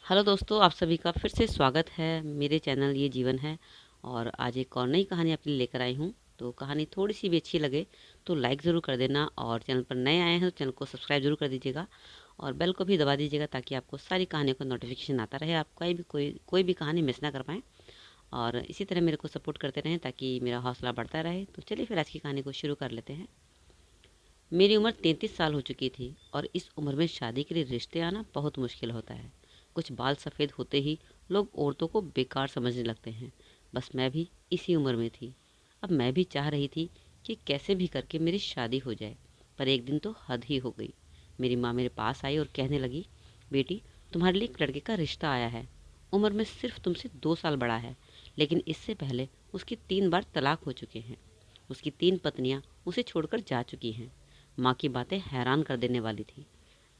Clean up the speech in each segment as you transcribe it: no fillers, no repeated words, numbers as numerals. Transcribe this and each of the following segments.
Hello दोस्तों, आप सभी का फिर से स्वागत है मेरे चैनल ये जीवन है। और आज एक और नई कहानी आपके लिए लेकर आई हूँ। तो कहानी थोड़ी सी भी अच्छी लगे तो लाइक ज़रूर कर देना, और चैनल पर नए आए हैं तो चैनल को सब्सक्राइब जरूर कर दीजिएगा और बेल को भी दबा दीजिएगा ताकि आपको सारी कहानियों का नोटिफिकेशन आता रहे, आप कोई भी कहानी मिस ना कर पाएँ। और इसी तरह मेरे को सपोर्ट करते रहें ताकि मेरा हौसला बढ़ता रहे। तो चलिए फिर आज की कहानी को शुरू कर लेते हैं। मेरी उम्र 33 साल हो चुकी थी और इस उम्र में शादी के लिए रिश्ते आना बहुत मुश्किल होता है। कुछ बाल सफ़ेद होते ही लोग औरतों को बेकार समझने लगते हैं। बस मैं भी इसी उम्र में थी। अब मैं भी चाह रही थी कि कैसे भी करके मेरी शादी हो जाए। पर एक दिन तो हद ही हो गई। मेरी माँ मेरे पास आई और कहने लगी, बेटी, तुम्हारे लिए एक लड़के का रिश्ता आया है। उम्र में सिर्फ तुमसे 2 साल बड़ा है, लेकिन इससे पहले उसकी 3 बार तलाक हो चुके हैं। उसकी 3 पत्नियां उसे छोड़कर जा चुकी हैं। माँ की बातें हैरान कर देने वाली थी।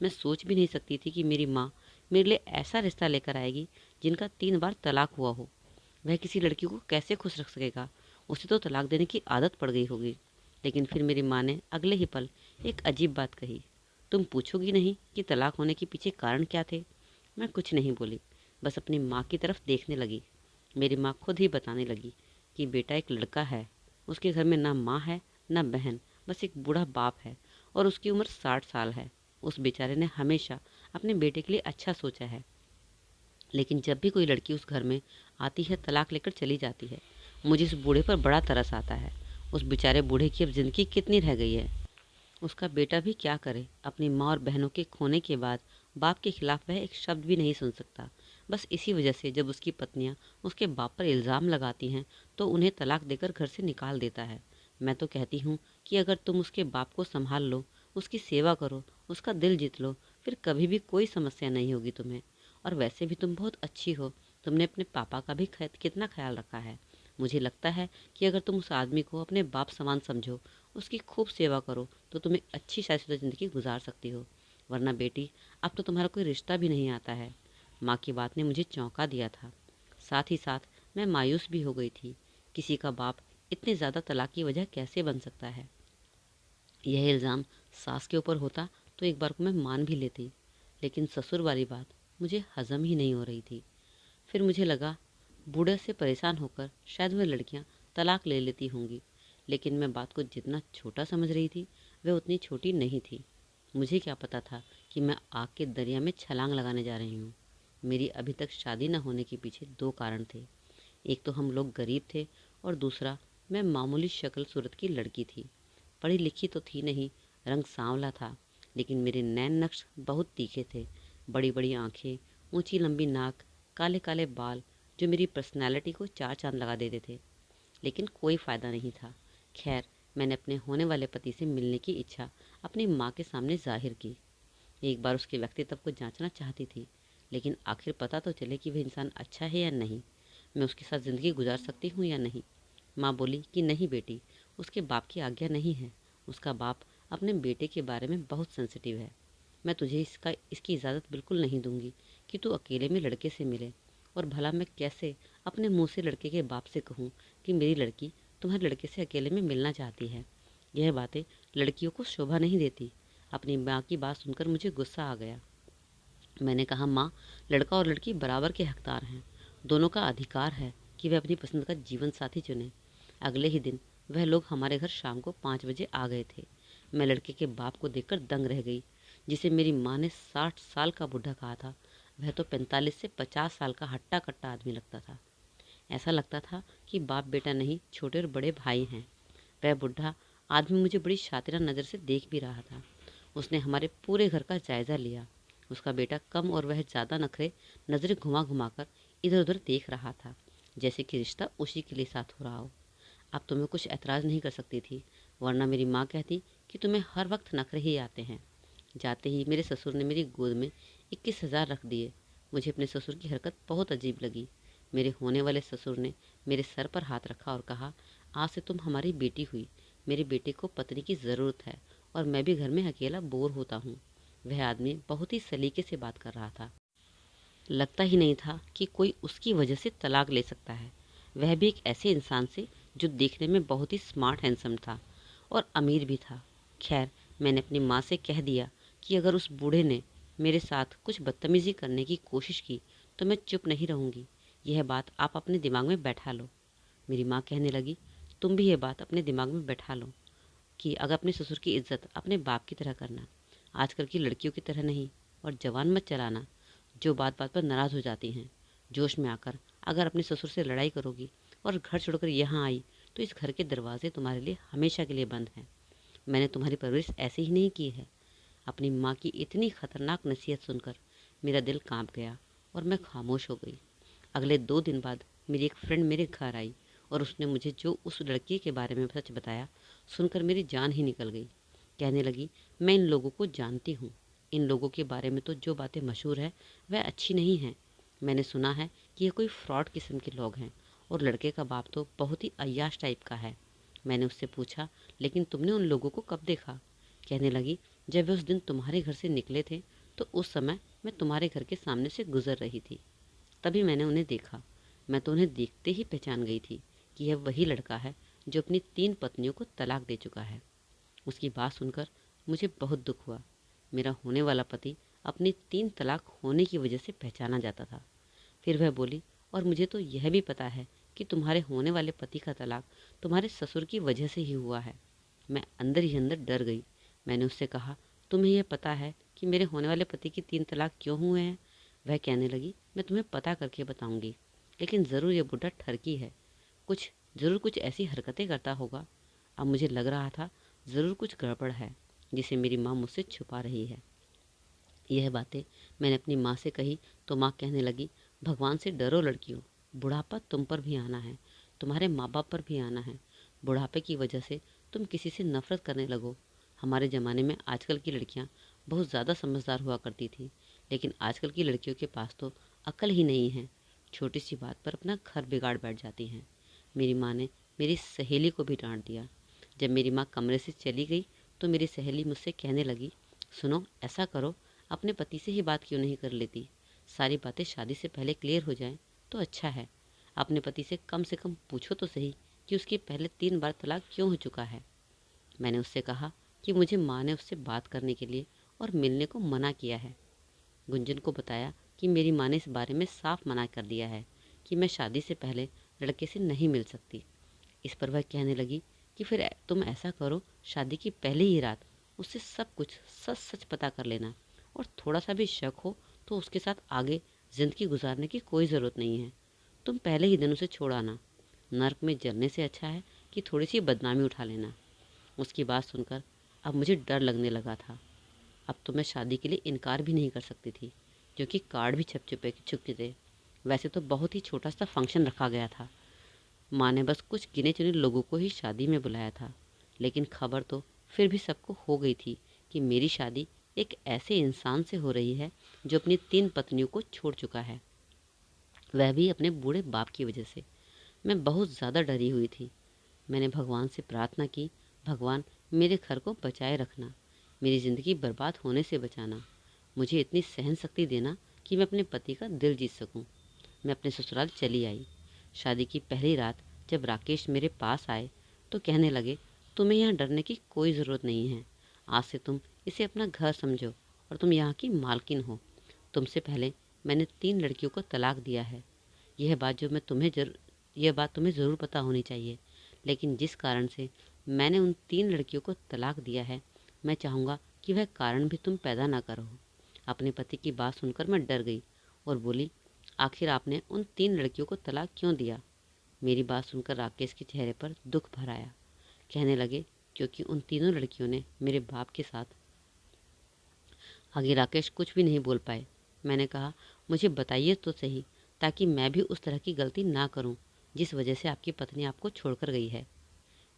मैं सोच भी नहीं सकती थी कि मेरी माँ मेरे लिए ऐसा रिश्ता लेकर आएगी जिनका 3 बार तलाक हुआ हो। वह किसी लड़की को कैसे खुश रख सकेगा? उसे तो तलाक देने की आदत पड़ गई होगी। लेकिन फिर मेरी माँ ने अगले ही पल एक अजीब बात कही, तुम पूछोगी नहीं कि तलाक होने के पीछे कारण क्या थे? मैं कुछ नहीं बोली, बस अपनी माँ की तरफ देखने लगी। मेरी माँ खुद ही बताने लगी कि बेटा, एक लड़का है, उसके घर में ना माँ है ना बहन, बस एक बूढ़ा बाप है और उसकी उम्र 60 साल है। उस बेचारे ने हमेशा अपने बेटे के लिए अच्छा सोचा है, लेकिन जब भी कोई लड़की उस घर में आती है तलाक लेकर चली जाती है। मुझे उस बूढ़े पर बड़ा तरस आता है। उस बेचारे बूढ़े की अब जिंदगी कितनी रह गई है? उसका बेटा भी क्या करे? अपनी माँ और बहनों के खोने के बाद बाप के खिलाफ वह एक शब्द भी नहीं सुन सकता। बस इसी वजह से जब उसकी पत्नियां उसके बाप पर इल्ज़ाम लगाती हैं तो उन्हें तलाक देकर घर से निकाल देता है। मैं तो कहती हूँ कि अगर तुम उसके बाप को संभाल लो, उसकी सेवा करो, उसका दिल जीत लो, फिर कभी भी कोई समस्या नहीं होगी तुम्हें। और वैसे भी तुम बहुत अच्छी हो, तुमने अपने पापा का भी कितना ख्याल रखा है। मुझे लगता है कि अगर तुम उस आदमी को अपने बाप समान समझो, उसकी खूब सेवा करो, तो तुम्हें अच्छी शादीशुदा ज़िंदगी गुजार सकती हो। वरना बेटी, अब तो तुम्हारा कोई रिश्ता भी नहीं आता है। माँ की बात ने मुझे चौंका दिया था। साथ ही साथ मैं मायूस भी हो गई थी। किसी का बाप इतने ज़्यादा तलाक की वजह कैसे बन सकता है? यह इल्ज़ाम सास के ऊपर होता तो एक बार को मैं मान भी लेती, लेकिन ससुर वाली बात मुझे हजम ही नहीं हो रही थी। फिर मुझे लगा, बूढ़े से परेशान होकर शायद वह लड़कियां तलाक ले लेती होंगी, लेकिन मैं बात को जितना छोटा समझ रही थी वह उतनी छोटी नहीं थी। मुझे क्या पता था कि मैं आग के दरिया में छलांग लगाने जा रही हूँ। मेरी अभी तक शादी न होने के पीछे 2 कारण थे। एक तो हम लोग गरीब थे, और दूसरा, मैं मामूली शक्ल सूरत की लड़की थी। पढ़ी लिखी तो थी नहीं, रंग सांवला था, लेकिन मेरे नैन नक्श बहुत तीखे थे। बड़ी बड़ी आंखें, ऊंची लंबी नाक, काले काले बाल, जो मेरी पर्सनैलिटी को 4 चांद लगा देते थे। लेकिन कोई फ़ायदा नहीं था। खैर, मैंने अपने होने वाले पति से मिलने की इच्छा अपनी माँ के सामने जाहिर की। एक बार उसके व्यक्तित्व को जांचना चाहती थी, लेकिन आखिर पता तो चले कि वह इंसान अच्छा है या नहीं, मैं उसके साथ ज़िंदगी गुजार सकती हूँ या नहीं। माँ बोली कि नहीं बेटी, उसके बाप की आज्ञा नहीं है। उसका बाप अपने बेटे के बारे में बहुत सेंसिटिव है। मैं तुझे इसकी इजाज़त बिल्कुल नहीं दूंगी कि तू अकेले में लड़के से मिले। और भला मैं कैसे अपने मुंह से लड़के के बाप से कहूँ कि मेरी लड़की तुम्हारे लड़के से अकेले में मिलना चाहती है? यह बातें लड़कियों को शोभा नहीं देती। अपनी माँ की बात सुनकर मुझे गुस्सा आ गया। मैंने कहा, माँ, लड़का और लड़की बराबर के हकदार हैं। दोनों का अधिकार है कि वह अपनी पसंद का जीवन साथी चुने। अगले ही दिन वह लोग हमारे घर शाम को 5 बजे आ गए थे। मैं लड़के के बाप को देखकर दंग रह गई। जिसे मेरी माँ ने 60 साल का बूढ़ा कहा था, वह तो 45 से 50 साल का हट्टा कट्टा आदमी लगता था। ऐसा लगता था कि बाप बेटा नहीं, छोटे और बड़े भाई हैं। वह बुढ़ा आदमी मुझे बड़ी शातिरा नज़र से देख भी रहा था। उसने हमारे पूरे घर का जायज़ा लिया। उसका बेटा कम और वह ज़्यादा नखरे नज़रें घुमा घुमा कर इधर उधर देख रहा था, जैसे कि रिश्ता उसी के लिए साथ हो रहा हो। अब तो मैं कुछ ऐतराज़ नहीं कर सकती थी, वरना मेरी माँ कहती कि तुम्हें हर वक्त नखरे ही आते हैं। जाते ही मेरे ससुर ने मेरी गोद में 21,000 रख दिए। मुझे अपने ससुर की हरकत बहुत अजीब लगी। मेरे होने वाले ससुर ने मेरे सर पर हाथ रखा और कहा, आज से तुम हमारी बेटी हुई। मेरे बेटे को पत्नी की ज़रूरत है और मैं भी घर में अकेला बोर होता हूँ। वह आदमी बहुत ही सलीके से बात कर रहा था। लगता ही नहीं था कि कोई उसकी वजह से तलाक ले सकता है, वह भी एक ऐसे इंसान से जो देखने में बहुत ही स्मार्ट हैंडसम था और अमीर भी था। खैर, मैंने अपनी माँ से कह दिया कि अगर उस बूढ़े ने मेरे साथ कुछ बदतमीज़ी करने की कोशिश की तो मैं चुप नहीं रहूँगी। यह बात आप अपने दिमाग में बैठा लो। मेरी माँ कहने लगी, तुम भी ये बात अपने दिमाग में बैठा लो कि अगर अपने ससुर की इज्जत अपने बाप की तरह करना, आजकल की लड़कियों की तरह नहीं, और जवान मत चलाना जो बात बात पर नाराज़ हो जाती हैं। जोश में आकर अगर अपने ससुर से लड़ाई करोगी और घर छोड़कर यहाँ आई तो इस घर के दरवाजे तुम्हारे लिए हमेशा के लिए बंद हैं। मैंने तुम्हारी परवरिश ऐसे ही नहीं की है। अपनी माँ की इतनी खतरनाक नसीहत सुनकर मेरा दिल कांप गया और मैं खामोश हो गई। अगले 2 दिन बाद मेरी एक फ्रेंड मेरे घर आई और उसने मुझे जो उस लड़की के बारे में सच बताया सुनकर मेरी जान ही निकल गई। कहने लगी, मैं इन लोगों को जानती हूँ। इन लोगों के बारे में तो जो बातें मशहूर है वह अच्छी नहीं हैं। मैंने सुना है कि ये कोई फ्रॉड किस्म के लोग हैं और लड़के का बाप तो बहुत ही अय्याश टाइप का है। मैंने उससे पूछा, लेकिन तुमने उन लोगों को कब देखा? कहने लगी, जब वे उस दिन तुम्हारे घर से निकले थे तो उस समय मैं तुम्हारे घर के सामने से गुजर रही थी, तभी मैंने उन्हें देखा। मैं तो उन्हें देखते ही पहचान गई थी कि यह वही लड़का है जो अपनी 3 पत्नियों को तलाक दे चुका है। उसकी बात सुनकर मुझे बहुत दुख हुआ। मेरा होने वाला पति अपनी 3 तलाक होने की वजह से पहचाना जाता था। फिर वह बोली, और मुझे तो यह भी पता है कि तुम्हारे होने वाले पति का तलाक तुम्हारे ससुर की वजह से ही हुआ है। मैं अंदर ही अंदर डर गई। मैंने उससे कहा, तुम्हें यह पता है कि मेरे होने वाले पति की 3 तलाक क्यों हुए हैं? वह कहने लगी, मैं तुम्हें पता करके बताऊंगी, लेकिन ज़रूर यह बुढ़ा ठरकी है। ज़रूर कुछ ऐसी हरकतें करता होगा। अब मुझे लग रहा था ज़रूर कुछ गड़बड़ है जिसे मेरी माँ मुझसे छुपा रही है। यह बातें मैंने अपनी माँ से कही तो माँ कहने लगी, भगवान से डरो लड़कियों, बुढ़ापा तुम पर भी आना है, तुम्हारे माँ बाप पर भी आना है। बुढ़ापे की वजह से तुम किसी से नफरत करने लगो। हमारे ज़माने में आजकल की लड़कियाँ बहुत ज़्यादा समझदार हुआ करती थी, लेकिन आजकल की लड़कियों के पास तो अक्ल ही नहीं है। छोटी सी बात पर अपना घर बिगाड़ बैठ जाती हैं। मेरी माँ ने मेरी सहेली को भी डांट दिया। जब मेरी माँ कमरे से चली गई तो मेरी सहेली मुझसे कहने लगी, सुनो, ऐसा करो, अपने पति से ही बात क्यों नहीं कर लेती? सारी बातें शादी से पहले क्लियर हो जाएं तो अच्छा है। अपने पति से कम पूछो तो सही कि उसकी पहले 3 बार तलाक क्यों हो चुका है। मैंने उससे कहा कि मुझे माँ ने उससे बात करने के लिए और मिलने को मना किया है। गुंजन को बताया कि मेरी माँ ने इस बारे में साफ मना कर दिया है कि मैं शादी से पहले लड़के से नहीं मिल सकती। इस पर वह कहने लगी कि फिर तुम ऐसा करो, शादी की पहली ही रात उससे सब कुछ सच सच पता कर लेना, और थोड़ा सा भी शक हो तो उसके साथ आगे ज़िंदगी गुजारने की कोई ज़रूरत नहीं है। तुम पहले ही दिन उसे छोड़ आना। नर्क में जलने से अच्छा है कि थोड़ी सी बदनामी उठा लेना। उसकी बात सुनकर अब मुझे डर लगने लगा था। अब तो मैं शादी के लिए इनकार भी नहीं कर सकती थी, क्योंकि कार्ड भी छप चुके थे। वैसे तो बहुत ही छोटा सा फंक्शन रखा गया था। माँ ने बस कुछ गिने चुने लोगों को ही शादी में बुलाया था, लेकिन खबर तो फिर भी सबको हो गई थी कि मेरी शादी एक ऐसे इंसान से हो रही है जो अपनी 3 पत्नियों को छोड़ चुका है, वह भी अपने बूढ़े बाप की वजह से। मैं बहुत ज़्यादा डरी हुई थी। मैंने भगवान से प्रार्थना की, भगवान मेरे घर को बचाए रखना, मेरी ज़िंदगी बर्बाद होने से बचाना, मुझे इतनी सहन शक्ति देना कि मैं अपने पति का दिल जीत सकूं। मैं अपने ससुराल चली आई। शादी की पहली रात जब राकेश मेरे पास आए तो कहने लगे, तुम्हें यहाँ डरने की कोई ज़रूरत नहीं है। आज से तुम इसे अपना घर समझो और तुम यहाँ की मालकिन हो। तुमसे पहले मैंने 3 लड़कियों को तलाक दिया है। यह बात तुम्हें ज़रूर पता होनी चाहिए, लेकिन जिस कारण से मैंने उन 3 लड़कियों को तलाक दिया है, मैं चाहूँगा कि वह कारण भी तुम पैदा ना करो। अपने पति की बात सुनकर मैं डर गई और बोली, आखिर आपने उन 3 लड़कियों को तलाक क्यों दिया? मेरी बात सुनकर राकेश के चेहरे पर दुख भर आया। कहने लगे, क्योंकि उन तीनों लड़कियों ने मेरे बाप के साथ। आगे राकेश कुछ भी नहीं बोल पाए। मैंने कहा, मुझे बताइए तो सही, ताकि मैं भी उस तरह की गलती ना करूं जिस वजह से आपकी पत्नी आपको छोड़कर गई है।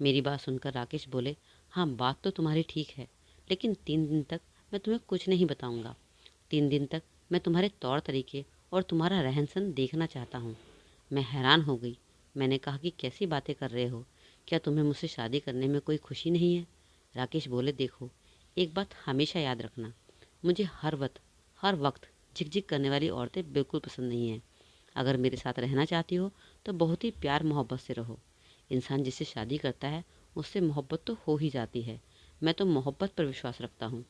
मेरी बात सुनकर राकेश बोले, हाँ, बात तो तुम्हारी ठीक है, लेकिन 3 दिन तक मैं तुम्हें कुछ नहीं बताऊंगा। 3 दिन तक मैं तुम्हारे तौर तरीके और तुम्हारा रहन सहन देखना चाहता हूँ। मैं हैरान हो गई। मैंने कहा कि कैसी बातें कर रहे हो, क्या तुम्हें मुझसे शादी करने में कोई खुशी नहीं है? राकेश बोले, देखो, एक बात हमेशा याद रखना, मुझे हर वक्त झिकझिक करने वाली औरतें बिल्कुल पसंद नहीं हैं। अगर मेरे साथ रहना चाहती हो तो बहुत ही प्यार मोहब्बत से रहो। इंसान जिससे शादी करता है उससे मोहब्बत तो हो ही जाती है। मैं तो मोहब्बत पर विश्वास रखता हूँ।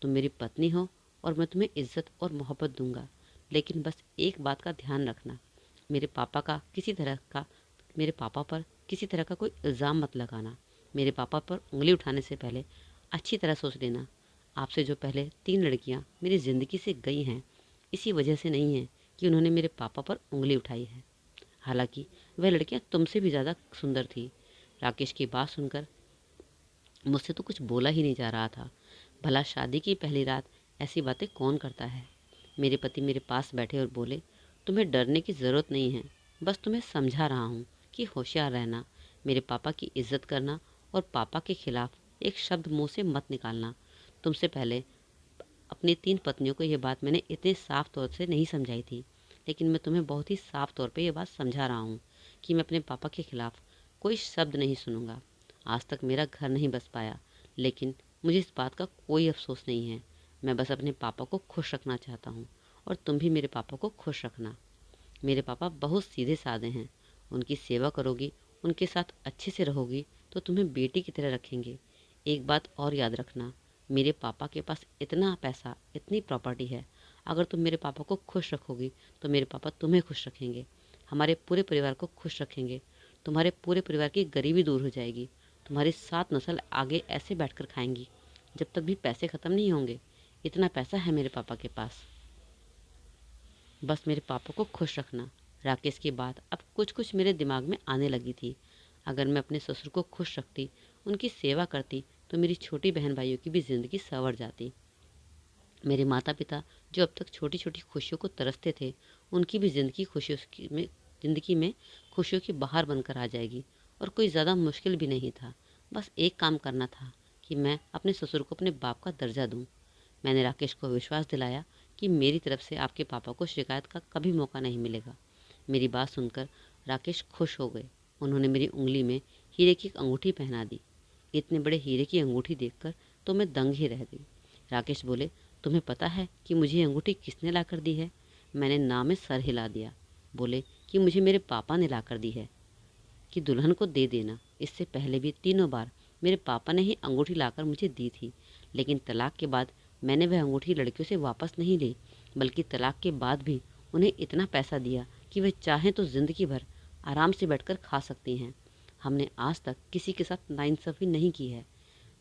तुम मेरी पत्नी हो और मैं तुम्हें इज्जत और मोहब्बत दूंगा, लेकिन बस एक बात का ध्यान रखना, मेरे पापा का किसी तरह का मेरे पापा पर किसी तरह का कोई इल्ज़ाम मत लगाना। मेरे पापा पर उंगली उठाने से पहले अच्छी तरह सोच लेना। आपसे जो पहले 3 लड़कियां मेरी ज़िंदगी से गई हैं, इसी वजह से नहीं है कि उन्होंने मेरे पापा पर उंगली उठाई है। हालांकि वह लड़कियां तुमसे भी ज़्यादा सुंदर थी। राकेश की बात सुनकर मुझसे तो कुछ बोला ही नहीं जा रहा था। भला शादी की पहली रात ऐसी बातें कौन करता है। मेरे पति मेरे पास बैठे और बोले, तुम्हें डरने की ज़रूरत नहीं है, बस तुम्हें समझा रहा हूँ कि होशियार रहना, मेरे पापा की इज्जत करना और पापा के खिलाफ एक शब्द मुंह से मत निकालना। तुमसे पहले अपनी 3 पत्नियों को यह बात मैंने इतने साफ तौर से नहीं समझाई थी, लेकिन मैं तुम्हें बहुत ही साफ तौर पे ये बात समझा रहा हूँ कि मैं अपने पापा के खिलाफ कोई शब्द नहीं सुनूंगा। आज तक मेरा घर नहीं बस पाया, लेकिन मुझे इस बात का कोई अफसोस नहीं है। मैं बस अपने पापा को खुश रखना चाहता हूँ और तुम भी मेरे पापा को खुश रखना। मेरे पापा बहुत सीधे साधे हैं। उनकी सेवा करोगी, उनके साथ अच्छे से रहोगी तो तुम्हें बेटी की तरह रखेंगे। एक बात और याद रखना, मेरे पापा के पास इतना पैसा, इतनी प्रॉपर्टी है। अगर तुम मेरे पापा को खुश रखोगी तो मेरे पापा तुम्हें खुश रखेंगे, हमारे पूरे परिवार को खुश रखेंगे। तुम्हारे पूरे परिवार की गरीबी दूर हो जाएगी। तुम्हारी 7 नस्ल आगे ऐसे बैठकर खाएंगी जब तक भी पैसे ख़त्म नहीं होंगे। इतना पैसा है मेरे पापा के पास। बस मेरे पापा को खुश रखना। राकेश की बात अब कुछ कुछ मेरे दिमाग में आने लगी थी। अगर मैं अपने ससुर को खुश रखती, उनकी सेवा करती, तो मेरी छोटी बहन भाइयों की भी ज़िंदगी संवर जाती। मेरे माता पिता जो अब तक छोटी छोटी खुशियों को तरसते थे, उनकी भी ज़िंदगी में खुशियों की बहार बनकर आ जाएगी। और कोई ज़्यादा मुश्किल भी नहीं था। बस एक काम करना था कि मैं अपने ससुर को अपने बाप का दर्जा दूँ। मैंने राकेश को विश्वास दिलाया कि मेरी तरफ से आपके पापा को शिकायत का कभी मौका नहीं मिलेगा। मेरी बात सुनकर राकेश खुश हो गए। उन्होंने मेरी उंगली में हीरे की एक अंगूठी पहना दी। इतने बड़े हीरे की अंगूठी देखकर तो मैं दंग ही रह गई। राकेश बोले, तुम्हें पता है कि मुझे ये अंगूठी किसने ला कर दी है? मैंने ना में सर हिला दिया। बोले कि मुझे मेरे पापा ने ला कर दी है, कि दुल्हन को दे देना। इससे पहले भी 3 बार मेरे पापा ने ही अंगूठी लाकर मुझे दी थी, लेकिन तलाक के बाद मैंने वह अंगूठी लड़कियों से वापस नहीं ली, बल्कि तलाक के बाद भी उन्हें इतना पैसा दिया कि वे चाहें तो ज़िंदगी भर आराम से बैठकर खा सकती हैं। हमने आज तक किसी के साथ नाइंसाफ़ी नहीं की है,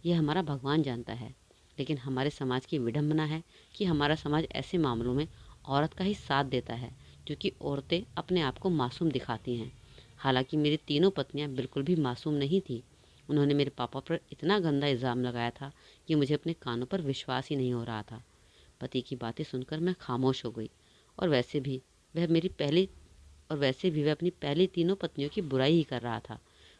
यह हमारा भगवान जानता है। लेकिन हमारे समाज की विडंबना है कि हमारा समाज ऐसे मामलों में औरत का ही साथ देता है, क्योंकि औरतें अपने आप को मासूम दिखाती हैं। हालांकि मेरी तीनों पत्नियां बिल्कुल भी मासूम नहीं थी। उन्होंने मेरे पापा पर इतना गंदा इल्ज़ाम लगाया था कि मुझे अपने कानों पर विश्वास ही नहीं हो रहा था। पति की बातें सुनकर मैं खामोश हो गई। और वैसे भी वह मेरी पहली और वैसे भी वह अपनी पहली तीनों पत्नियों की बुराई ही कर रहा था।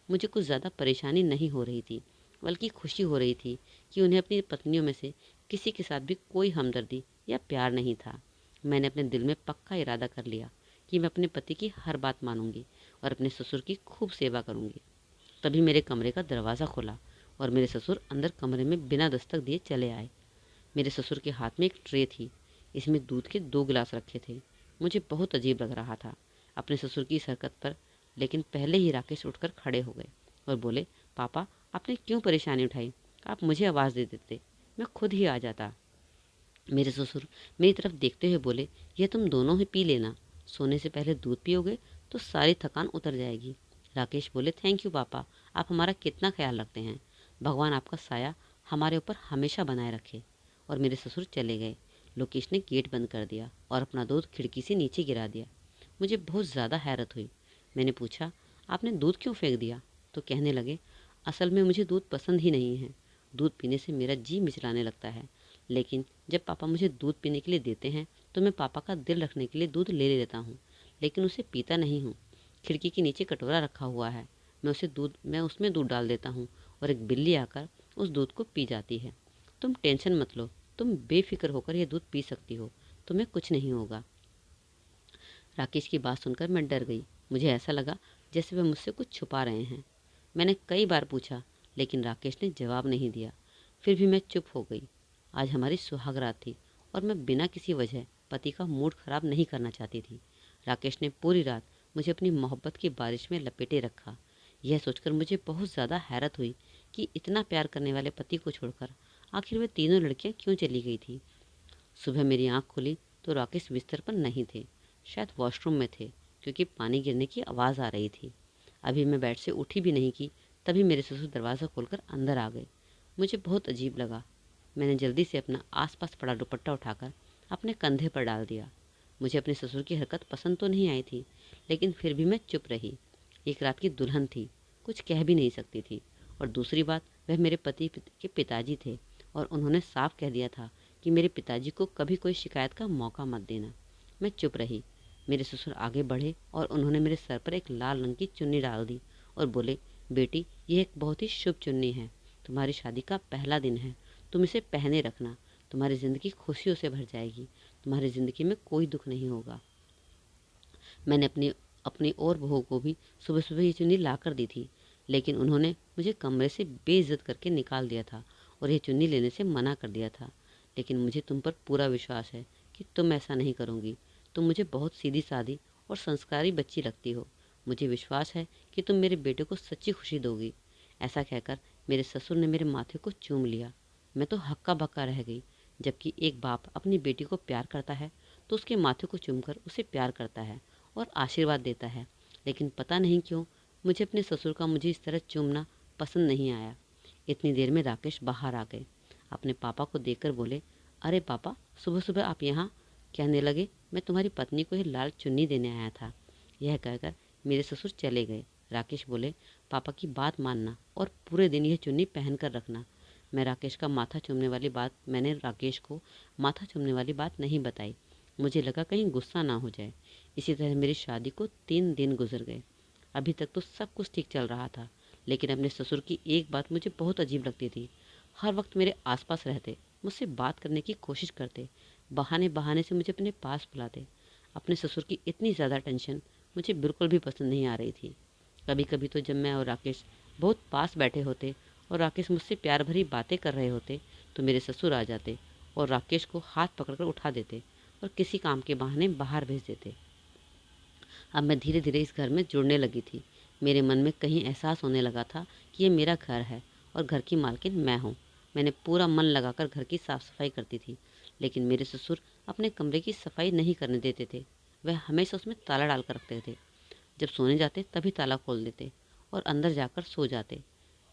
मुझे कुछ ज़्यादा परेशानी नहीं हो रही थी, बल्कि खुशी हो रही थी कि उन्हें अपनी पत्नियों में से किसी के साथ भी कोई हमदर्दी या प्यार नहीं था। मैंने अपने दिल में पक्का इरादा कर लिया कि मैं अपने पति की हर बात मानूंगी और अपने ससुर की खूब सेवा करूंगी। तभी मेरे कमरे का दरवाज़ा खुला और मेरे ससुर अंदर कमरे में बिना दस्तक दिए चले आए। मेरे ससुर के हाथ में एक ट्रे थी, इसमें दूध के 2 गिलास रखे थे। मुझे बहुत अजीब लग रहा था अपने ससुर की इस हरकत पर, लेकिन पहले ही राकेश उठकर खड़े हो गए और बोले, पापा आपने क्यों परेशानी उठाई? आप मुझे आवाज़ दे देते, मैं खुद ही आ जाता। मेरे ससुर मेरी तरफ देखते हुए बोले, यह तुम दोनों ही पी लेना, सोने से पहले दूध पियोगे तो सारी थकान उतर जाएगी। राकेश बोले, थैंक यू पापा, आप हमारा कितना ख्याल रखते हैं। भगवान आपका साया हमारे ऊपर हमेशा बनाए रखे। और मेरे ससुर चले गए। लोकेश ने गेट बंद कर दिया और अपना दूध खिड़की से नीचे गिरा दिया। मुझे बहुत ज़्यादा हैरत हुई। मैंने पूछा, आपने दूध क्यों फेंक दिया? तो कहने लगे, असल में मुझे दूध पसंद ही नहीं है। दूध पीने से मेरा जी मिचलाने लगता है, लेकिन जब पापा मुझे दूध पीने के लिए देते हैं तो मैं पापा का दिल रखने के लिए दूध ले लेता हूँ, लेकिन उसे पीता नहीं हूँ। खिड़की के नीचे कटोरा रखा हुआ है, मैं उसमें दूध डाल देता हूँ और एक बिल्ली आकर उस दूध को पी जाती है। तुम टेंशन मत लो, तुम बेफिक्र होकर यह दूध पी सकती हो, तुम्हें कुछ नहीं होगा। राकेश की बात सुनकर मैं डर गई। मुझे ऐसा लगा जैसे वह मुझसे कुछ छुपा रहे हैं। मैंने कई बार पूछा, लेकिन राकेश ने जवाब नहीं दिया। फिर भी मैं चुप हो गई। आज हमारी सुहाग रात थी और मैं बिना किसी वजह पति का मूड खराब नहीं करना चाहती थी। राकेश ने पूरी रात मुझे अपनी मोहब्बत की बारिश में लपेटे रखा। यह सोचकर मुझे बहुत ज़्यादा हैरत हुई कि इतना प्यार करने वाले पति को छोड़कर आखिर वे तीनों लड़कियां क्यों चली गई थी। सुबह मेरी आँख खुली तो राकेश बिस्तर पर नहीं थे, शायद वॉशरूम में थे, क्योंकि पानी गिरने की आवाज़ आ रही थी। अभी मैं बेड से उठी भी नहीं की, तभी मेरे ससुर दरवाज़ा खोलकर अंदर आ गए। मुझे बहुत अजीब लगा। मैंने जल्दी से अपना आसपास पड़ा दुपट्टा उठाकर अपने कंधे पर डाल दिया। मुझे अपने ससुर की हरकत पसंद तो नहीं आई थी, लेकिन फिर भी मैं चुप रही। एक रात की दुल्हन थी, कुछ कह भी नहीं सकती थी। और दूसरी बात, वह मेरे के पिताजी थे और उन्होंने साफ कह दिया था कि मेरे पिताजी को कभी कोई शिकायत का मौका मत देना। मैं चुप रही। मेरे ससुर आगे बढ़े और उन्होंने मेरे सर पर एक लाल रंग की चुन्नी डाल दी और बोले, बेटी, यह एक बहुत ही शुभ चुन्नी है। तुम्हारी शादी का पहला दिन है, तुम इसे पहने रखना। तुम्हारी ज़िंदगी खुशियों से भर जाएगी। तुम्हारी ज़िंदगी में कोई दुख नहीं होगा। मैंने अपनी अपनी और बहू को भी सुबह सुबह ये चुन्नी ला कर दी थी, लेकिन उन्होंने मुझे कमरे से बेइज्जत करके निकाल दिया था और ये चुन्नी लेने से मना कर दिया था। लेकिन मुझे तुम पर पूरा विश्वास है कि तुम ऐसा नहीं करोगी। तुम मुझे बहुत सीधी सादी और संस्कारी बच्ची लगती हो। मुझे विश्वास है कि तुम मेरे बेटे को सच्ची खुशी दोगी। ऐसा कहकर मेरे ससुर ने मेरे माथे को चूम लिया। मैं तो हक्का बक्का रह गई। जबकि एक बाप अपनी बेटी को प्यार करता है तो उसके माथे को चूमकर उसे प्यार करता है और आशीर्वाद देता है। लेकिन पता नहीं क्यों मुझे अपने ससुर का मुझे इस तरह चूमना पसंद नहीं आया। इतनी देर में राकेश बाहर आ गए। अपने पापा को देखकर बोले, अरे पापा, सुबह सुबह आप यहाँ? कहने लगे, मैं तुम्हारी पत्नी को ये लाल चुन्नी देने आया था। यह कहकर मेरे ससुर चले गए। राकेश बोले, पापा की बात मानना और पूरे दिन यह चुन्नी पहन कर रखना। मैंने राकेश को माथा चूमने वाली बात नहीं बताई। मुझे लगा कहीं गुस्सा ना हो जाए। इसी तरह मेरी शादी को 3 दिन गुजर गए। अभी तक तो सब कुछ ठीक चल रहा था, लेकिन अपने ससुर की एक बात मुझे बहुत अजीब लगती थी। हर वक्त मेरे आसपास रहते, मुझसे बात करने की कोशिश करते, बहाने बहाने से मुझे अपने पास बुलाते। अपने ससुर की इतनी ज़्यादा टेंशन मुझे बिल्कुल भी पसंद नहीं आ रही थी। कभी कभी तो जब मैं और राकेश बहुत पास बैठे होते और राकेश मुझसे प्यार भरी बातें कर रहे होते, तो मेरे ससुर आ जाते और राकेश को हाथ पकड़कर उठा देते और किसी काम के बहाने बाहर भेज देते। अब मैं धीरे धीरे इस घर में जुड़ने लगी थी। मेरे मन में कहीं एहसास होने लगा था कि ये मेरा घर है और घर की मालकिन मैं हूँ। मैंने पूरा मन लगाकर घर की साफ सफाई करती थी, लेकिन मेरे ससुर अपने कमरे की सफाई नहीं करने देते थे। वह हमेशा उसमें ताला डालकर रखते थे। जब सोने जाते तभी ताला खोल देते और अंदर जाकर सो जाते।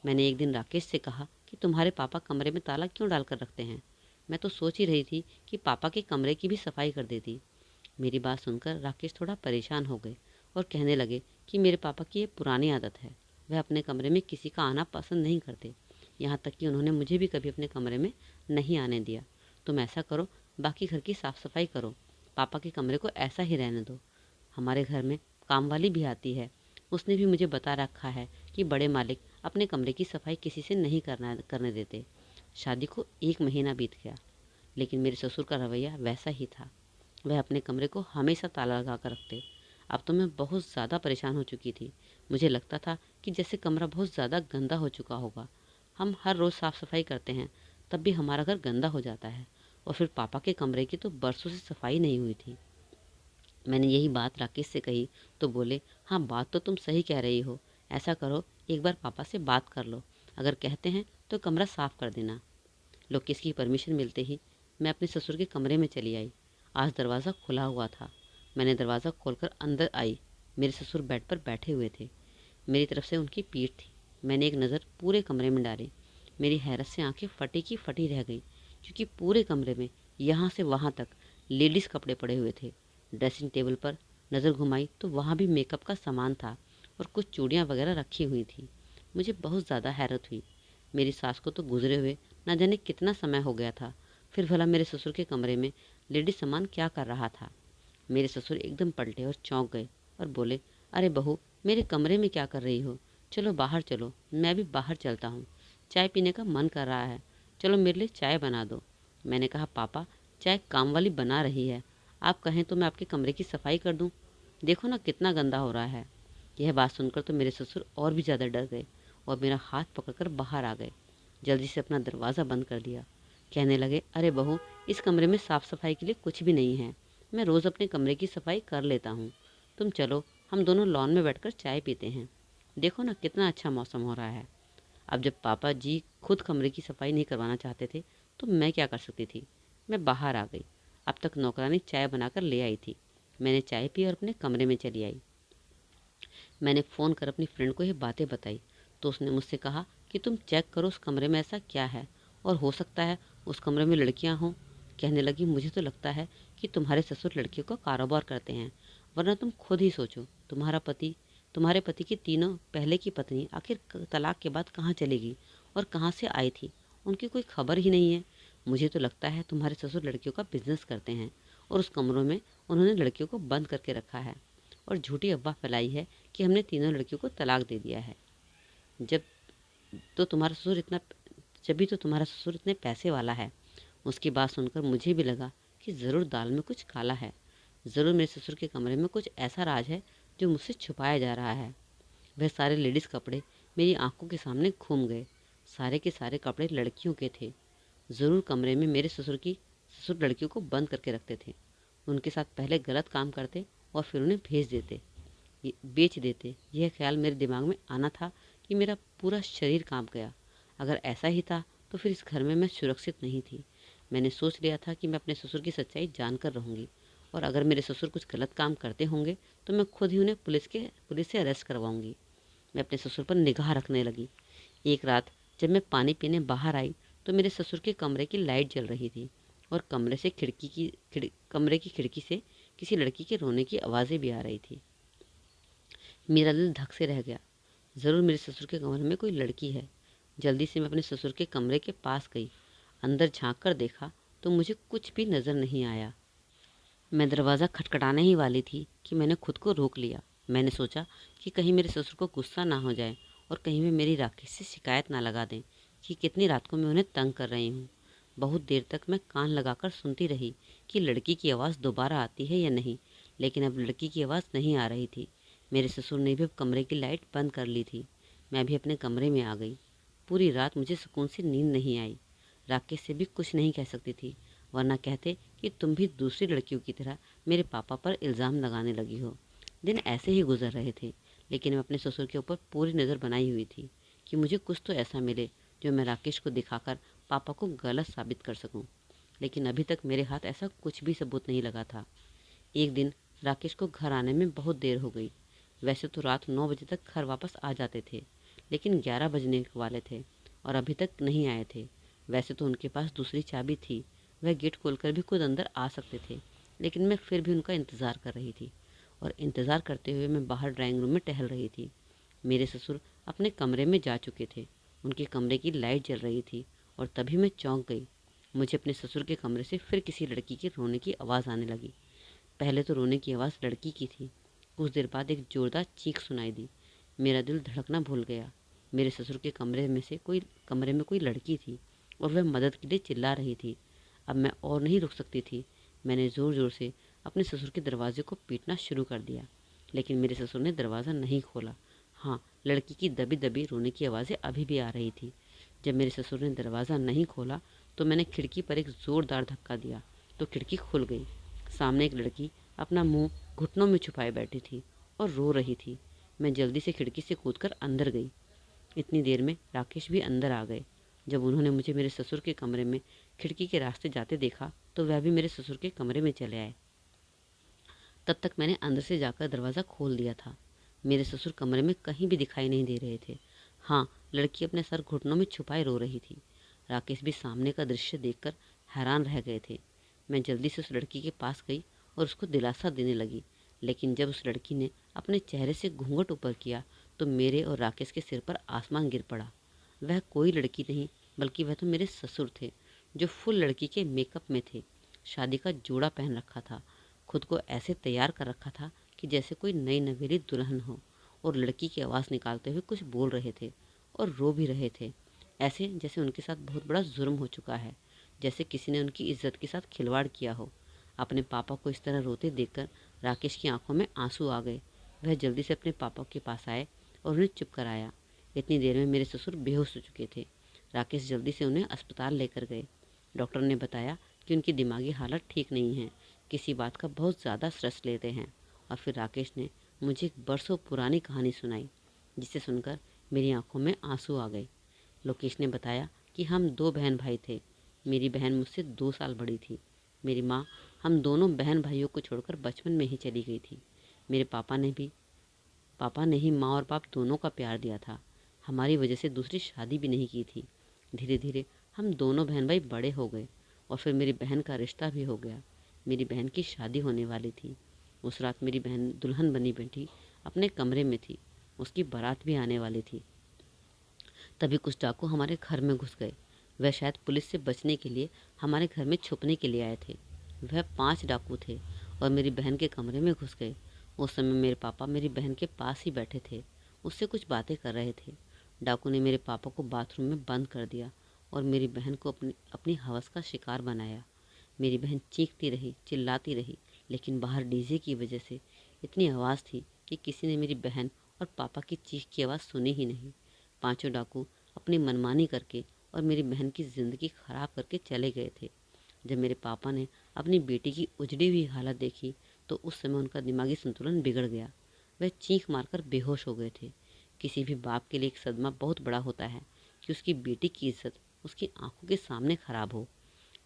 मैंने एक दिन राकेश से कहा कि तुम्हारे पापा कमरे में ताला क्यों डालकर रखते हैं? मैं तो सोच ही रही थी कि पापा के कमरे की भी सफाई कर देती। मेरी बात सुनकर राकेश थोड़ा परेशान हो गए और कहने लगे कि मेरे पापा की ये पुरानी आदत है। वह अपने कमरे में किसी का आना पसंद नहीं करते। यहाँ तक कि उन्होंने मुझे भी कभी अपने कमरे में नहीं आने दिया। तुम ऐसा करो, बाकी घर की साफ़ सफाई करो, पापा के कमरे को ऐसा ही रहने दो। हमारे घर में काम वाली भी आती है। उसने भी मुझे बता रखा है कि बड़े मालिक अपने कमरे की सफाई किसी से नहीं करने देते। शादी को 1 महीना बीत गया, लेकिन मेरे ससुर का रवैया वैसा ही था। वह अपने कमरे को हमेशा ताला लगा कर रखते। अब तो मैं बहुत ज़्यादा परेशान हो चुकी थी। मुझे लगता था कि जैसे कमरा बहुत ज़्यादा गंदा हो चुका होगा। हम हर रोज़ साफ़ सफाई करते हैं, तब भी हमारा घर गंदा हो जाता है। और फिर पापा के कमरे की तो बरसों से सफाई नहीं हुई थी। मैंने यही बात राकेश से कही तो बोले, हाँ, बात तो तुम सही कह रही हो। ऐसा करो, एक बार पापा से बात कर लो। अगर कहते हैं तो कमरा साफ़ कर देना। लोकेश की परमिशन मिलते ही मैं अपने ससुर के कमरे में चली आई। आज दरवाज़ा खुला हुआ था। मैंने दरवाज़ा खोलकर अंदर आई। मेरे ससुर बेड पर बैठे हुए थे। मेरी तरफ से उनकी पीठ थी। मैंने एक नज़र पूरे कमरे में डाली। मेरी हैरत से आंखें फटी की फटी रह गई, क्योंकि पूरे कमरे में यहाँ से वहाँ तक लेडीज़ कपड़े पड़े हुए थे। ड्रेसिंग टेबल पर नज़र घुमाई तो वहाँ भी मेकअप का सामान था और कुछ चूड़ियाँ वगैरह रखी हुई थी। मुझे बहुत ज़्यादा हैरत हुई। मेरी सास को तो गुजरे हुए न जाने कितना समय हो गया था, फिर भला मेरे ससुर के कमरे में लेडीज सामान क्या कर रहा था? मेरे ससुर एकदम पलटे और चौंक गए और बोले, अरे बहू, मेरे कमरे में क्या कर रही हो? चलो बाहर चलो, मैं भी बाहर चलता हूँ। चाय पीने का मन कर रहा है, चलो मेरे लिए चाय बना दो। मैंने कहा, पापा, चाय काम वाली बना रही है, आप कहें तो मैं आपके कमरे की सफाई कर दूँ। देखो ना कितना गंदा हो रहा है। यह बात सुनकर तो मेरे ससुर और भी ज़्यादा डर गए और मेरा हाथ पकड़कर बाहर आ गए। जल्दी से अपना दरवाज़ा बंद कर दिया। कहने लगे, अरे बहू, इस कमरे में साफ़ सफाई के लिए कुछ भी नहीं है। मैं रोज़ अपने कमरे की सफाई कर लेता हूँ। तुम चलो, हम दोनों लॉन में बैठकर चाय पीते हैं। देखो ना कितना अच्छा मौसम हो रहा है। अब जब पापा जी खुद कमरे की सफाई नहीं करवाना चाहते थे, तो मैं क्या कर सकती थी? मैं बाहर आ गई अब तक नौकरानी चाय बनाकर ले आई थी। मैंने चाय पी और अपने कमरे में चली आई। मैंने फ़ोन कर अपनी फ्रेंड को ये बातें बताई तो उसने मुझसे कहा कि तुम चेक करो उस कमरे में ऐसा क्या है, और हो सकता है उस कमरे में लड़कियां हों। कहने लगी, मुझे तो लगता है कि तुम्हारे ससुर लड़कियों का कारोबार करते हैं, वरना तुम खुद ही सोचो, तुम्हारे पति की तीनों पहले की पत्नी आखिर तलाक के बाद कहाँ चली गई और कहाँ से आई थी, उनकी कोई खबर ही नहीं है। मुझे तो लगता है तुम्हारे ससुर लड़कियों का बिजनेस करते हैं और उस कमरों में उन्होंने लड़कियों को बंद करके रखा है और झूठी अफवाह फैलाई है कि हमने तीनों लड़कियों को तलाक दे दिया है। जब तो तुम्हारा ससुर इतना जब भी तो तुम्हारा ससुर इतने पैसे वाला है। उसकी बात सुनकर मुझे भी लगा कि ज़रूर दाल में कुछ काला है। ज़रूर मेरे ससुर के कमरे में कुछ ऐसा राज है जो मुझसे छुपाया जा रहा है। वह सारे लेडीज़ कपड़े मेरी आंखों के सामने घूम गए। सारे के सारे कपड़े लड़कियों के थे। ज़रूर कमरे में मेरे ससुर लड़कियों को बंद करके रखते थे। उनके साथ पहले गलत काम करते और फिर उन्हें बेच देते। यह ख्याल मेरे दिमाग में आना था कि मेरा पूरा शरीर कांप गया। अगर ऐसा ही था तो फिर इस घर में मैं सुरक्षित नहीं थी। मैंने सोच लिया था कि मैं अपने ससुर की सच्चाई जानकर रहूंगी, और अगर मेरे ससुर कुछ गलत काम करते होंगे तो मैं खुद ही उन्हें पुलिस से अरेस्ट करवाऊंगी। मैं अपने ससुर पर निगाह रखने लगी। एक रात जब मैं पानी पीने बाहर आई तो मेरे ससुर के कमरे की लाइट जल रही थी और कमरे की खिड़की से किसी लड़की के रोने की आवाज़ें भी आ रही थी। मेरा दिल धक से रह गया। ज़रूर मेरे ससुर के कमरे में कोई लड़की है। जल्दी से मैं अपने ससुर के कमरे के पास गई। अंदर झांक कर देखा तो मुझे कुछ भी नज़र नहीं आया। मैं दरवाज़ा खटखटाने ही वाली थी कि मैंने खुद को रोक लिया। मैंने सोचा कि कहीं मेरे ससुर को गुस्सा ना हो जाए और कहीं वे मेरी राकेश से शिकायत ना लगा दें कि कितनी रात को मैं उन्हें तंग कर रही हूँ। बहुत देर तक मैं कान लगाकर सुनती रही कि लड़की की आवाज़ दोबारा आती है या नहीं, लेकिन अब लड़की की आवाज़ नहीं आ रही थी। मेरे ससुर ने भी अब कमरे की लाइट बंद कर ली थी। मैं भी अपने कमरे में आ गई। पूरी रात मुझे सुकून से नींद नहीं आई। राकेश से भी कुछ नहीं कह सकती थी, वरना कहते कि तुम भी दूसरी लड़कियों की तरह मेरे पापा पर इल्ज़ाम लगाने लगी हो। दिन ऐसे ही गुजर रहे थे, लेकिन मैं अपने ससुर के ऊपर पूरी नज़र बनाई हुई थी कि मुझे कुछ तो ऐसा मिले जो मैं राकेश को दिखाकर पापा को गलत साबित कर सकूं। लेकिन अभी तक मेरे हाथ ऐसा कुछ भी सबूत नहीं लगा था। एक दिन राकेश को घर आने में बहुत देर हो गई। वैसे तो रात 9 बजे तक घर वापस आ जाते थे, लेकिन 11 बजने वाले थे और अभी तक नहीं आए थे। वैसे तो उनके पास दूसरी चाबी थी, वह गेट खोलकर भी खुद अंदर आ सकते थे, लेकिन मैं फिर भी उनका इंतज़ार कर रही थी। और इंतज़ार करते हुए मैं बाहर ड्राइंग रूम में टहल रही थी। मेरे ससुर अपने कमरे में जा चुके थे। उनके कमरे की लाइट जल रही थी और तभी मैं चौंक गई। मुझे अपने ससुर के कमरे से फिर किसी लड़की के रोने की आवाज़ आने लगी। पहले तो रोने की आवाज़ लड़की की थी। कुछ देर बाद एक जोरदार चीख सुनाई दी। मेरा दिल धड़कना भूल गया। मेरे ससुर के कमरे में कोई लड़की थी और वह मदद के लिए चिल्ला रही थी। अब मैं और नहीं रुक सकती थी। मैंने ज़ोर ज़ोर से अपने ससुर के दरवाजे को पीटना शुरू कर दिया, लेकिन मेरे ससुर ने दरवाज़ा नहीं खोला। हाँ, लड़की की दबी दबी रोने की आवाज़ें अभी भी आ रही थी। जब मेरे ससुर ने दरवाज़ा नहीं खोला तो मैंने खिड़की पर एक ज़ोरदार धक्का दिया तो खिड़की खुल गई। सामने एक लड़की अपना मुंह घुटनों में छुपाए बैठी थी और रो रही थी। मैं जल्दी से खिड़की से कूदकर अंदर गई। इतनी देर में राकेश भी अंदर आ गए। जब उन्होंने मुझे मेरे ससुर के कमरे में खिड़की के रास्ते जाते देखा तो वह भी मेरे ससुर के कमरे में चले आए। तब तक मैंने अंदर से जाकर दरवाज़ा खोल दिया था। मेरे ससुर कमरे में कहीं भी दिखाई नहीं दे रहे थे। हाँ, लड़की अपने सर घुटनों में छुपाए रो रही थी। राकेश भी सामने का दृश्य देखकर हैरान रह गए थे। मैं जल्दी से उस लड़की के पास गई और उसको दिलासा देने लगी, लेकिन जब उस लड़की ने अपने चेहरे से घूंघट ऊपर किया तो मेरे और राकेश के सिर पर आसमान गिर पड़ा। वह कोई लड़की नहीं बल्कि वह तो मेरे ससुर थे, जो फुल लड़की के मेकअप में थे। शादी का जोड़ा पहन रखा था, खुद को ऐसे तैयार कर रखा था कि जैसे कोई नई नवेली दुल्हन हो, और लड़की की आवाज़ निकालते हुए कुछ बोल रहे थे और रो भी रहे थे, ऐसे जैसे उनके साथ बहुत बड़ा जुर्म हो चुका है, जैसे किसी ने उनकी इज्जत के साथ खिलवाड़ किया हो। अपने पापा को इस तरह रोते देखकर राकेश की आंखों में आंसू आ गए। वह जल्दी से अपने पापा के पास आए और उन्हें चुप कराया। इतनी देर में मेरे ससुर बेहोश हो चुके थे। राकेश जल्दी से उन्हें अस्पताल लेकर गए। डॉक्टर ने बताया कि उनकी दिमागी हालत ठीक नहीं है, किसी बात का बहुत ज़्यादा स्ट्रेस लेते हैं। और फिर राकेश ने मुझे एक बरसों पुरानी कहानी सुनाई, जिसे सुनकर मेरी आंखों में आंसू आ गए। लोकेश ने बताया कि हम 2 बहन भाई थे। मेरी बहन मुझसे 2 साल बड़ी थी। मेरी माँ हम दोनों बहन भाइयों को छोड़कर बचपन में ही चली गई थी। मेरे पापा ने ही माँ और बाप दोनों का प्यार दिया था। हमारी वजह से दूसरी शादी भी नहीं की थी। धीरे धीरे हम दोनों बहन भाई बड़े हो गए और फिर मेरी बहन का रिश्ता भी हो गया। मेरी बहन की शादी होने वाली थी। उस रात मेरी बहन दुल्हन बनी बैठी अपने कमरे में थी। उसकी बारात भी आने वाली थी। तभी कुछ डाकू हमारे घर में घुस गए। वह शायद पुलिस से बचने के लिए हमारे घर में छुपने के लिए आए थे। वह 5 डाकू थे और मेरी बहन के कमरे में घुस गए। उस समय मेरे पापा मेरी बहन के पास ही बैठे थे, उससे कुछ बातें कर रहे थे। डाकू ने मेरे पापा को बाथरूम में बंद कर दिया और मेरी बहन को अपनी अपनी हवस का शिकार बनाया। मेरी बहन चीखती रही, चिल्लाती रही, लेकिन बाहर डीजे की वजह से इतनी आवाज़ थी कि किसी ने मेरी बहन और पापा की चीख की आवाज़ सुनी ही नहीं। पांचों डाकू अपनी मनमानी करके और मेरी बहन की ज़िंदगी खराब करके चले गए थे। जब मेरे पापा ने अपनी बेटी की उजड़ी हुई हालत देखी तो उस समय उनका दिमागी संतुलन बिगड़ गया। वह चीख मारकर बेहोश हो गए थे। किसी भी बाप के लिए एक सदमा बहुत बड़ा होता है कि उसकी बेटी की इज्जत उसकी आंखों के सामने खराब हो।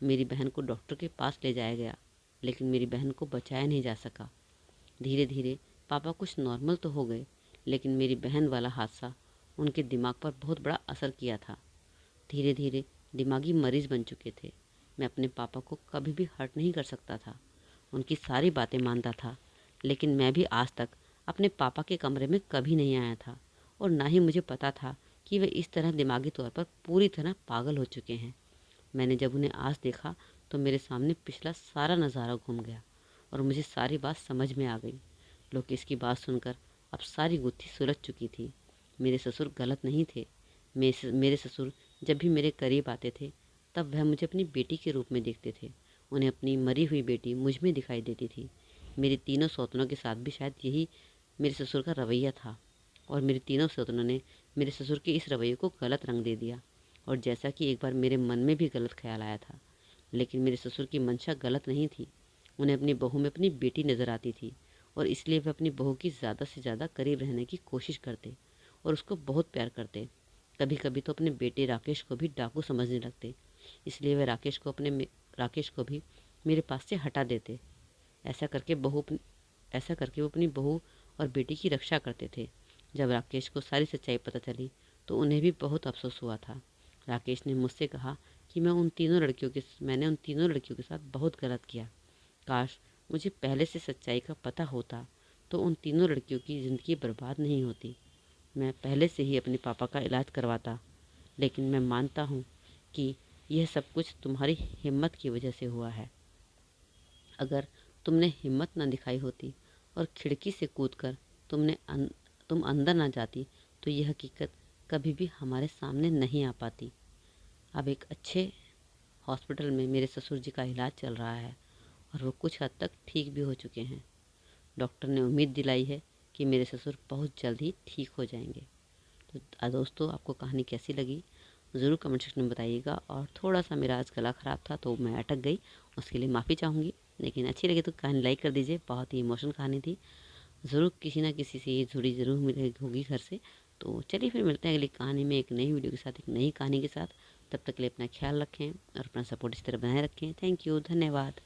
मेरी बहन को डॉक्टर के पास ले जाया गया, लेकिन मेरी बहन को बचाया नहीं जा सका। धीरे धीरे पापा कुछ नॉर्मल तो हो गए, लेकिन मेरी बहन वाला हादसा उनके दिमाग पर बहुत बड़ा असर किया था। धीरे धीरे दिमागी मरीज बन चुके थे। मैं अपने पापा को कभी भी हर्ट नहीं कर सकता था, उनकी सारी बातें मानता था, लेकिन मैं भी आज तक अपने पापा के कमरे में कभी नहीं आया था और ना ही मुझे पता था कि वे इस तरह दिमागी तौर पर पूरी तरह पागल हो चुके हैं। मैंने जब उन्हें आज देखा तो मेरे सामने पिछला सारा नज़ारा घूम गया और मुझे सारी बात समझ में आ गई। लोग इसकी बात सुनकर अब सारी गुत्थी सुलझ चुकी थी। मेरे ससुर गलत नहीं थे। मेरे ससुर जब भी मेरे करीब आते थे तब वह मुझे अपनी बेटी के रूप में देखते थे। उन्हें अपनी मरी हुई बेटी मुझ में दिखाई देती थी। मेरी तीनों सौतनों के साथ भी शायद यही मेरे ससुर का रवैया था और मेरे तीनों सौतनों ने मेरे ससुर के इस रवैये को गलत रंग दे दिया। और जैसा कि एक बार मेरे मन में भी गलत ख्याल आया था, लेकिन मेरे ससुर की मंशा गलत नहीं थी। उन्हें अपनी बहू में अपनी बेटी नज़र आती थी और इसलिए वे अपनी बहू की ज़्यादा से ज़्यादा करीब रहने की कोशिश करते और उसको बहुत प्यार करते। कभी कभी तो अपने बेटे राकेश को भी डाकू समझने लगते, इसलिए वे राकेश को भी मेरे पास से हटा देते। ऐसा करके वो अपनी बहू और बेटी की रक्षा करते थे। जब राकेश को सारी सच्चाई पता चली तो उन्हें भी बहुत अफसोस हुआ था। राकेश ने मुझसे कहा कि मैंने उन तीनों लड़कियों के साथ बहुत गलत किया। काश मुझे पहले से सच्चाई का पता होता तो उन तीनों लड़कियों की ज़िंदगी बर्बाद नहीं होती। मैं पहले से ही अपने पापा का इलाज करवाता। लेकिन मैं मानता हूँ कि यह सब कुछ तुम्हारी हिम्मत की वजह से हुआ है। अगर तुमने हिम्मत न दिखाई होती और खिड़की से कूदकर तुम अंदर ना जाती तो यह हकीकत कभी भी हमारे सामने नहीं आ पाती। अब एक अच्छे हॉस्पिटल में मेरे ससुर जी का इलाज चल रहा है और वो कुछ हद तक ठीक भी हो चुके हैं। डॉक्टर ने उम्मीद दिलाई है कि मेरे ससुर बहुत जल्द ही ठीक हो जाएंगे। तो दोस्तों, आपको कहानी कैसी लगी ज़रूर कमेंट सेक्शन में बताइएगा। और थोड़ा सा मेरा आज गला ख़राब था तो मैं अटक गई, उसके लिए माफ़ी चाहूँगी। लेकिन अच्छी लगी तो कहानी लाइक कर दीजिए, बहुत ही इमोशनल कहानी थी। ज़रूर किसी ना किसी से ये जुड़ी ज़रूर मिलेगी होगी घर से। तो चलिए फिर मिलते हैं अगली कहानी में एक नई वीडियो के साथ, एक नई कहानी के साथ। तब तक के लिए अपना ख्याल रखें और अपना सपोर्ट इस तरह बनाए रखें। थैंक यू, धन्यवाद।